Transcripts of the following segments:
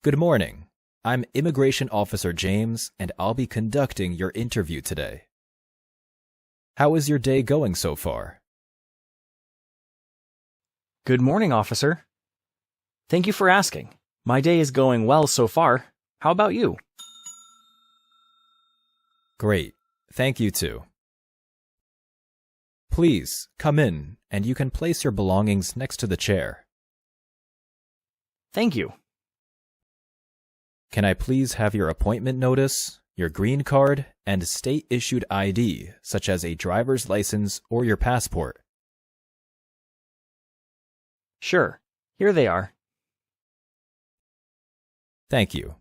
Good morning. I'm Immigration Officer James, and I'll be conducting your interview today. How is your day going so far? Good morning, officer. Thank you for asking. My day is going well so far. How about you? Great. Thank you too. Please, come in, and you can place your belongings next to the chair. Thank you. Can I please have your appointment notice, your green card, and state-issued ID, such as a driver's license or your passport? Sure. Here they are. Thank you.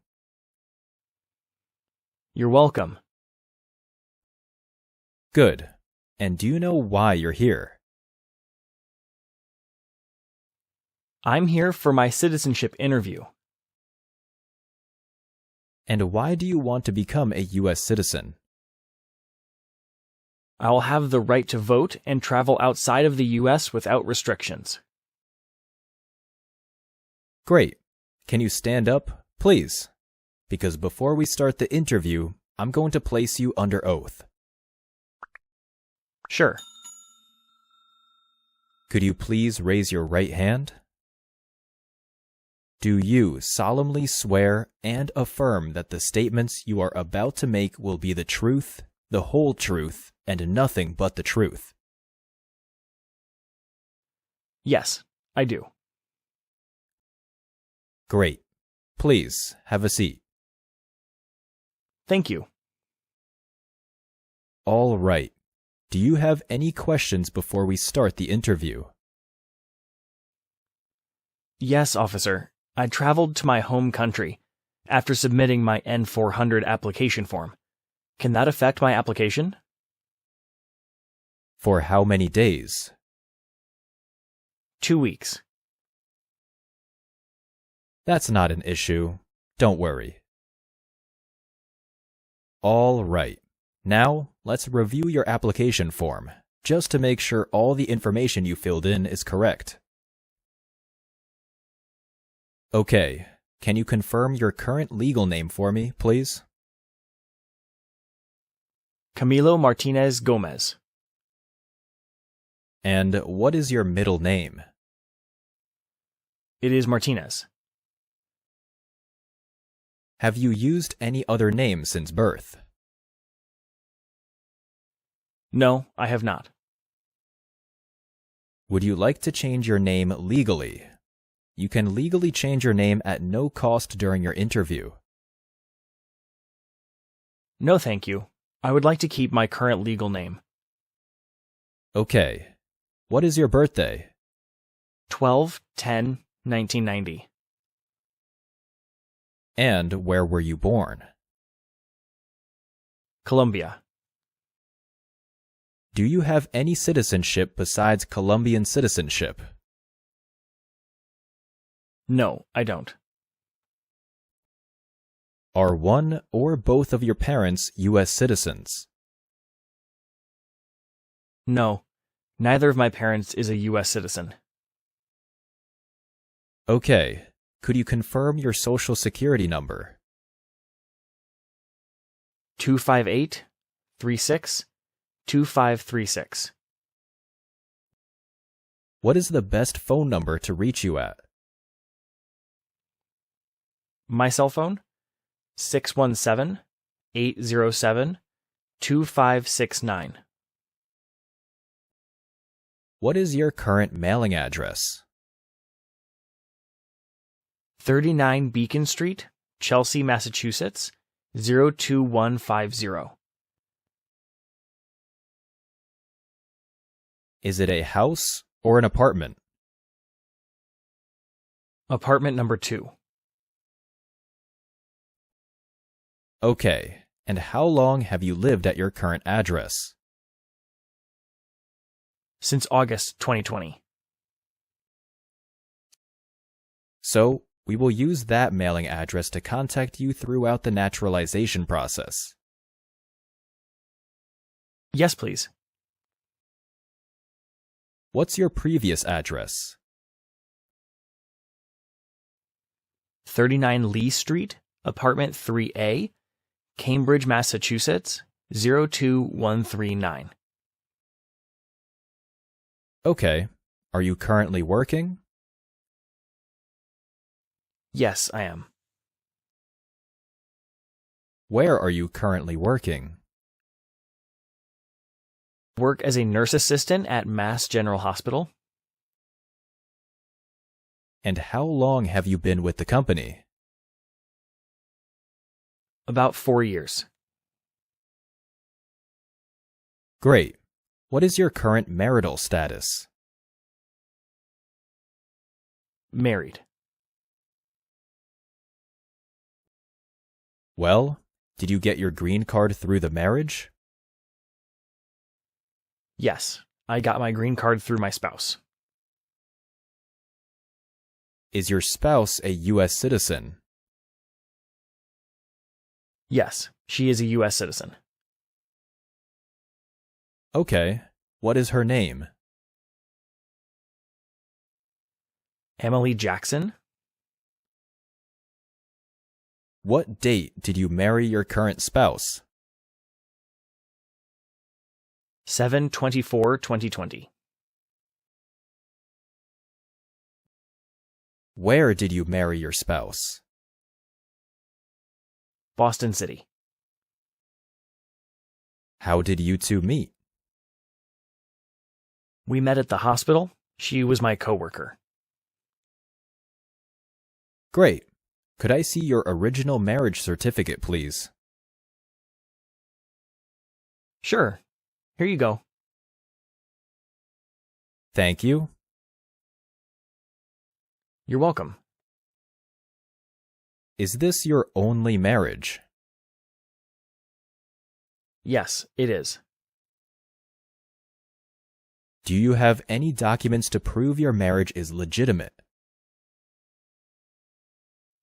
You're welcome. Good. And do you know why you're here? I'm here for my citizenship interview. And why do you want to become a U.S. citizen? I will have the right to vote and travel outside of the U.S. without restrictions. Great. Can you stand up, please? Because before we start the interview, I'm going to place you under oath. Sure. Could you please raise your right hand? Do you solemnly swear and affirm that the statements you are about to make will be the truth, the whole truth, and nothing but the truth? Yes, I do. Great. Please, have a seat. Thank you. All right. Do you have any questions before we start the interview? Yes, officer. I traveled to my home country after submitting my N-400 application form. Can that affect my application? For how many days? 2 weeks. That's not an issue. Don't worry. All right. Now, let's review your application form, just to make sure all the information you filled in is correct. Okay, can you confirm your current legal name for me, please? Camilo Martinez Gomez. And what is your middle name? It is Martinez. Have you used any other name since birth? No, I have not. Would you like to change your name legally? You can legally change your name at no cost during your interview. No, thank you. I would like to keep my current legal name. Okay. What is your birthday? 12/10/1990. And where were you born? Colombia. Do you have any citizenship besides Colombian citizenship? No, I don't. Are one or both of your parents U.S. citizens? No, neither of my parents is a U.S. citizen. Okay. Could you confirm your social security number? 258-36-2536. What is the best phone number to reach you at? My cell phone? 617-807-2569. What is your current mailing address? 39 Beacon Street, Chelsea, Massachusetts, 02150. Is it a house or an apartment? Apartment number 2. Okay. And how long have you lived at your current address? Since August 2020. So, we will use that mailing address to contact you throughout the naturalization process. Yes, please. What's your previous address? 39 Lee Street, apartment 3A, Cambridge, Massachusetts, 02139. Okay. Are you currently working? Yes, I am. Where are you currently working? Work as a nurse assistant at Mass General Hospital. And how long have you been with the company? About 4 years. Great. What is your current marital status? Married. Well, did you get your green card through the marriage? Yes, I got my green card through my spouse. Is your spouse a U.S. citizen? Yes, she is a U.S. citizen. Okay. What is her name? Emily Jackson. What date did you marry your current spouse? 7/24/2020. Where did you marry your spouse? Boston City. How did you two meet? We met at the hospital. She was my coworker. Great. Could I see your original marriage certificate, please? Sure. Here you go. Thank you. You're welcome. Is this your only marriage? Yes, it is. Do you have any documents to prove your marriage is legitimate?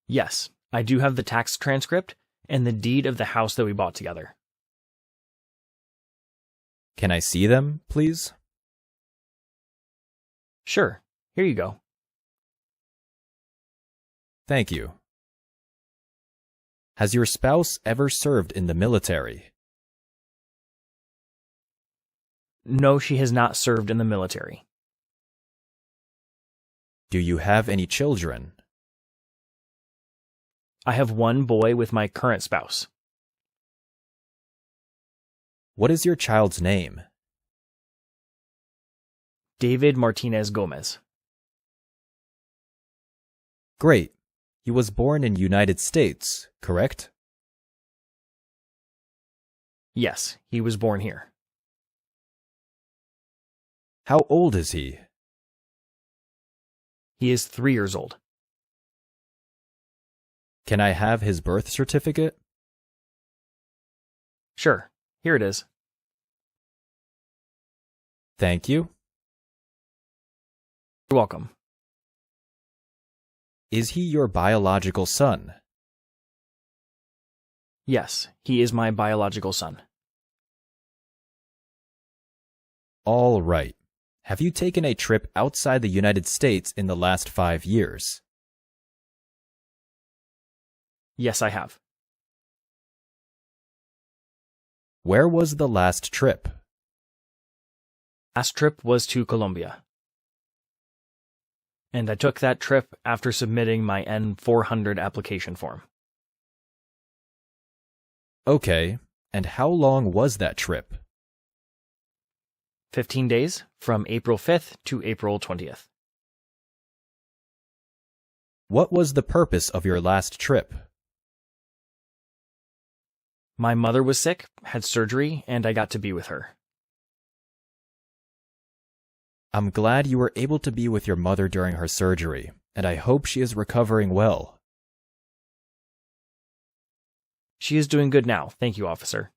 Yes, I do have the tax transcript and the deed of the house that we bought together. Can I see them, please? Sure. Here you go. Thank you. Has your spouse ever served in the military? No, she has not served in the military. Do you have any children? I have one boy with my current spouse. What is your child's name? David Martinez Gomez. Great. He was born in United States, correct? Yes, he was born here. How old is he? He is 3 years old. Can I have his birth certificate? Sure. Here it is. Thank you. You're welcome. Is he your biological son? Yes, he is my biological son. All right. Have you taken a trip outside the United States in the last 5 years? Yes, I have. Where was the last trip? Last trip was to Colombia. And I took that trip after submitting my N-400 application form. Okay. And how long was that trip? 15 days, from April 5th to April 20th. What was the purpose of your last trip? My mother was sick, had surgery, and I got to be with her. I'm glad you were able to be with your mother during her surgery, and I hope she is recovering well. She is doing good now, thank you, officer.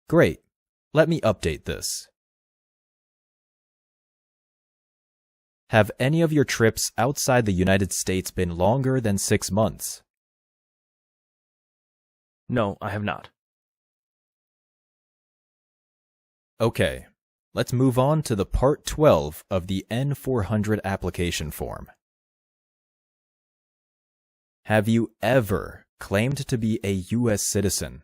Great. Let me update this. Have any of your trips outside the United States been longer than 6 months? No, I have not. Okay. Let's move on to the Part 12 of the N-400 application form. Have you ever claimed to be a U.S. citizen?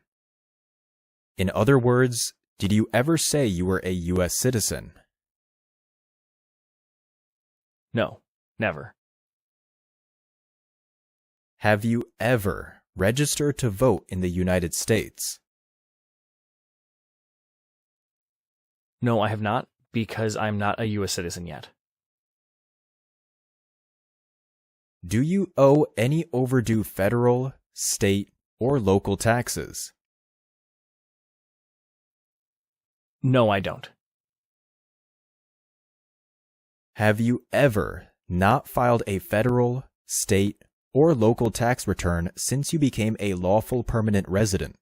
In other words, did you ever say you were a U.S. citizen? No, never. Have you ever registered to vote in the United States? No, I have not, because I'm not a U.S. citizen yet. Do you owe any overdue federal, state, or local taxes? No, I don't. Have you ever not filed a federal, state, or local tax return since you became a lawful permanent resident?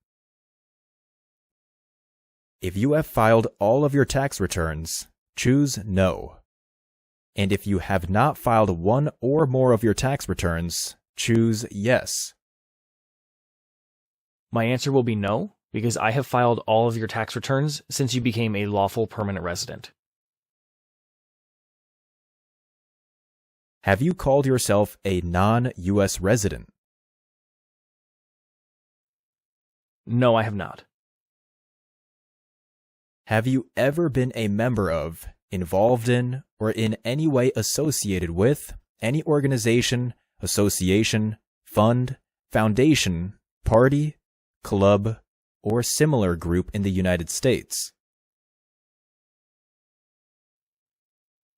If you have filed all of your tax returns, choose No. And if you have not filed one or more of your tax returns, choose Yes. My answer will be no, because I have filed all of your tax returns since you became a lawful permanent resident. Have you called yourself a non-U.S. resident? No, I have not. Have you ever been a member of, involved in, or in any way associated with any organization, association, fund, foundation, party, club, or similar group in the United States?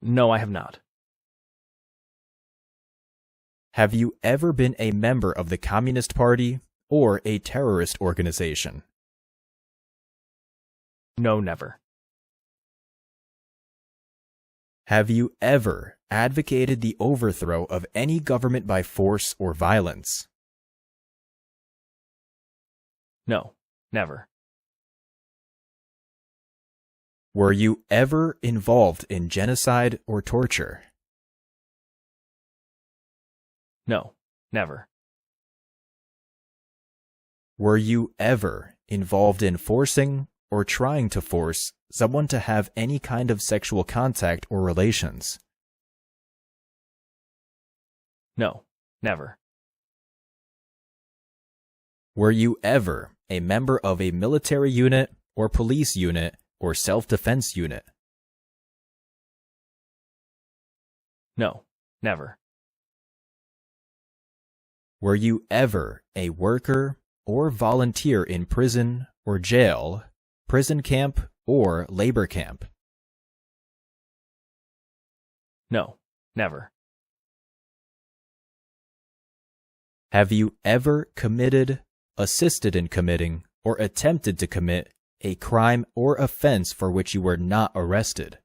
No, I have not. Have you ever been a member of the Communist Party or a terrorist organization? No, never. Have you ever advocated the overthrow of any government by force or violence? No, never. Were you ever involved in genocide or torture? No, never. Were you ever involved in forcing or trying to force someone to have any kind of sexual contact or relations? No, never. Were you ever a member of a military unit or police unit or self-defense unit? No, never. Were you ever a worker or volunteer in prison or jail, prison camp, or labor camp? No, never. Have you ever committed, assisted in committing, or attempted to commit a crime or offense for which you were not arrested?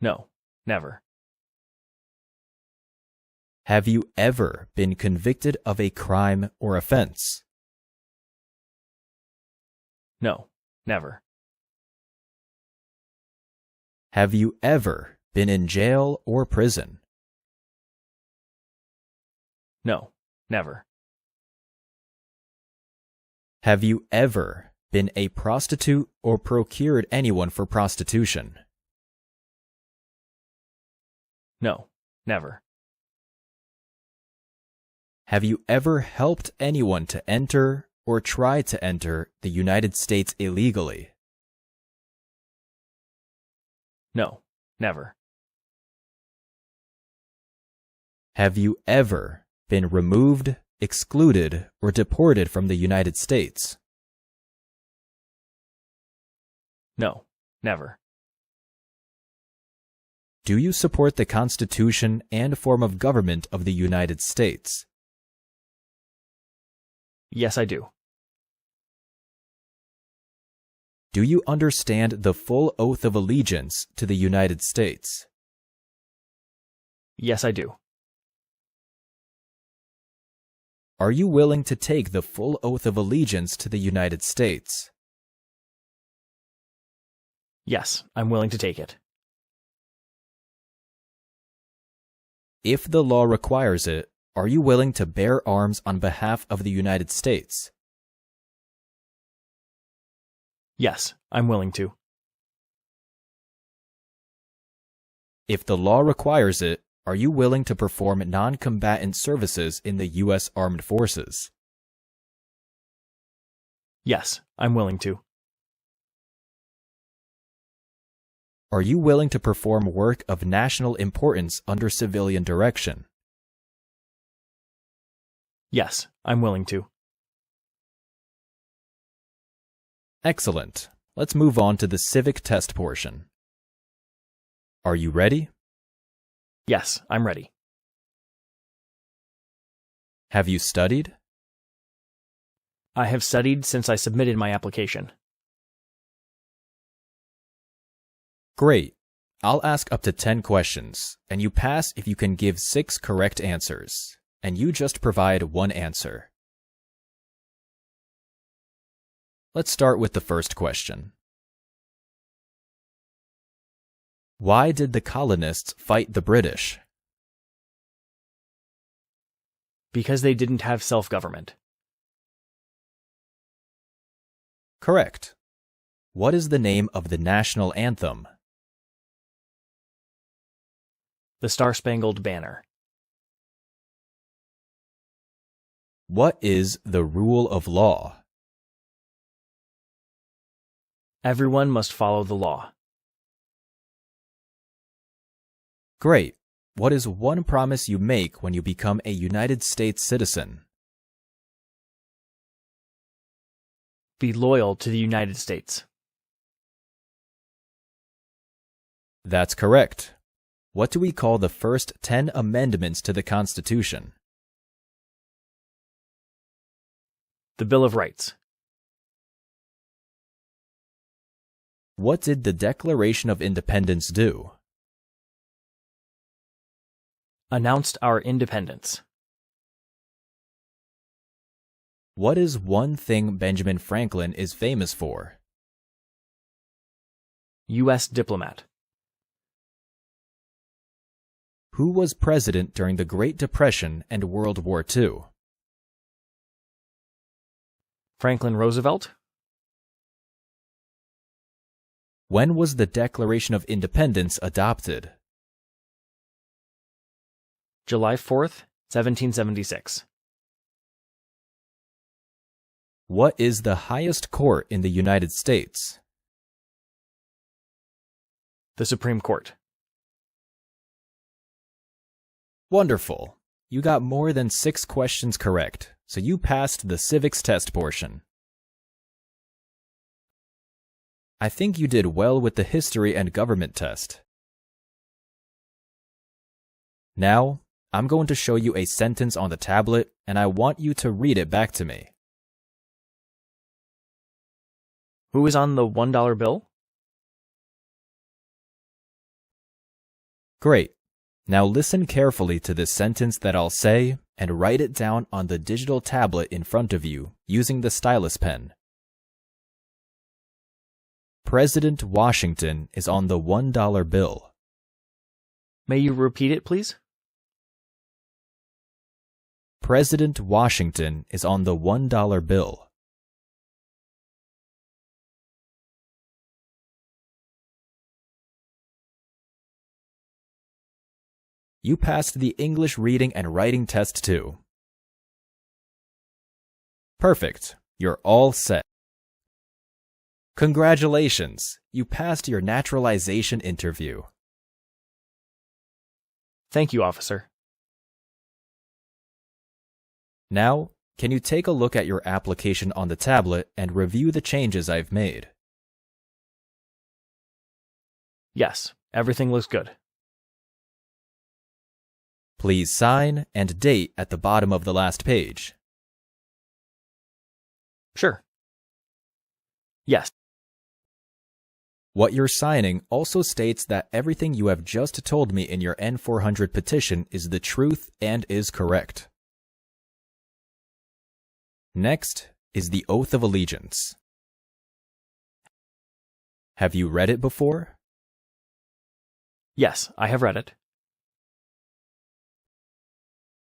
No, never. Have you ever been convicted of a crime or offense? No, never. Have you ever been in jail or prison? No, never. Have you ever been a prostitute or procured anyone for prostitution? No, never. Have you ever helped anyone to enter or try to enter the United States illegally? No, never. Have you ever been removed, excluded, or deported from the United States? No, never. Do you support the Constitution and form of government of the United States? Yes, I do. Do you understand the full oath of allegiance to the United States? Yes, I do. Are you willing to take the full oath of allegiance to the United States? Yes, I'm willing to take it. If the law requires it, are you willing to bear arms on behalf of the United States? Yes, I'm willing to. If the law requires it, Are you willing to perform non-combatant services in the U.S. Armed Forces? Yes, I'm willing to. Are you willing to perform work of national importance under civilian direction? Yes, I'm willing to. Excellent. Let's move on to the civic test portion. Are you ready? Yes, I'm ready. Have you studied? I have studied since I submitted my application. Great. I'll ask up to 10 questions, and you pass if you can give 6 correct answers, and you just provide 1 answer. Let's start with the first question. Why did the colonists fight the British? Because they didn't have self-government. Correct. What is the name of the national anthem? The Star-Spangled Banner. What is the rule of law? Everyone must follow the law. Great. What is one promise you make when you become a United States citizen? Be loyal to the United States. That's correct. What do we call the first 10 amendments to the Constitution? The Bill of Rights. What did the Declaration of Independence do? Announced our independence. What is one thing Benjamin Franklin is famous for? U.S. diplomat. Who was president during the Great Depression and World War II? Franklin Roosevelt. When was the Declaration of Independence adopted? July 4th, 1776. What is the highest court in the United States? The Supreme Court. Wonderful. You got more than 6 questions correct, so you passed the civics test portion. I think you did well with the history and government test. Now, I'm going to show you a sentence on the tablet, and I want you to read it back to me. Who is on the $1 bill? Great. Now listen carefully to this sentence that I'll say and write it down on the digital tablet in front of you using the stylus pen. President Washington is on the $1 bill. May you repeat it, please? President Washington is on the $1 bill. You passed the English reading and writing test too. Perfect. You're all set. Congratulations. You passed your naturalization interview. Thank you, officer. Now, can you take a look at your application on the tablet and review the changes I've made? Yes, everything looks good. Please sign and date at the bottom of the last page. Sure. Yes. What you're signing also states that everything you have just told me in your N-400 petition is the truth and is correct. Next is the Oath of Allegiance. Have you read it before? Yes, I have read it.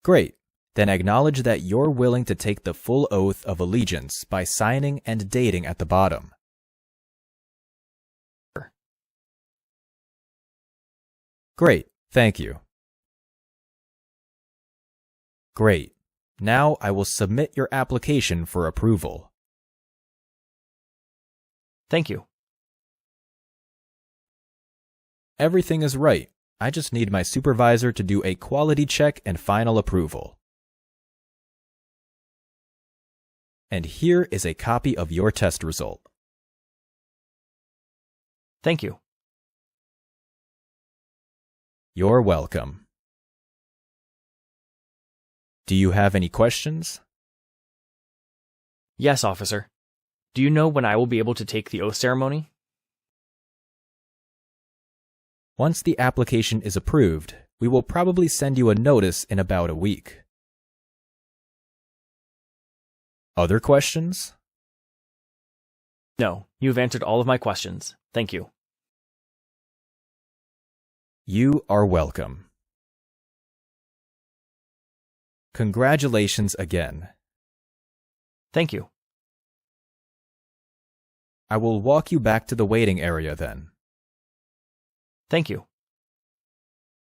Great. Then acknowledge that you're willing to take the full oath of allegiance by signing and dating at the bottom. Great. Thank you. Great. Now I will submit your application for approval. Thank you. Everything is right. I just need my supervisor to do a quality check and final approval. And here is a copy of your test result. Thank you. You're welcome. Do you have any questions? Yes, officer. Do you know when I will be able to take the oath ceremony? Once the application is approved, we will probably send you a notice in about a week. Other questions? No, you have answered all of my questions. Thank you. You are welcome. Congratulations again. Thank you. I will walk you back to the waiting area then. Thank you.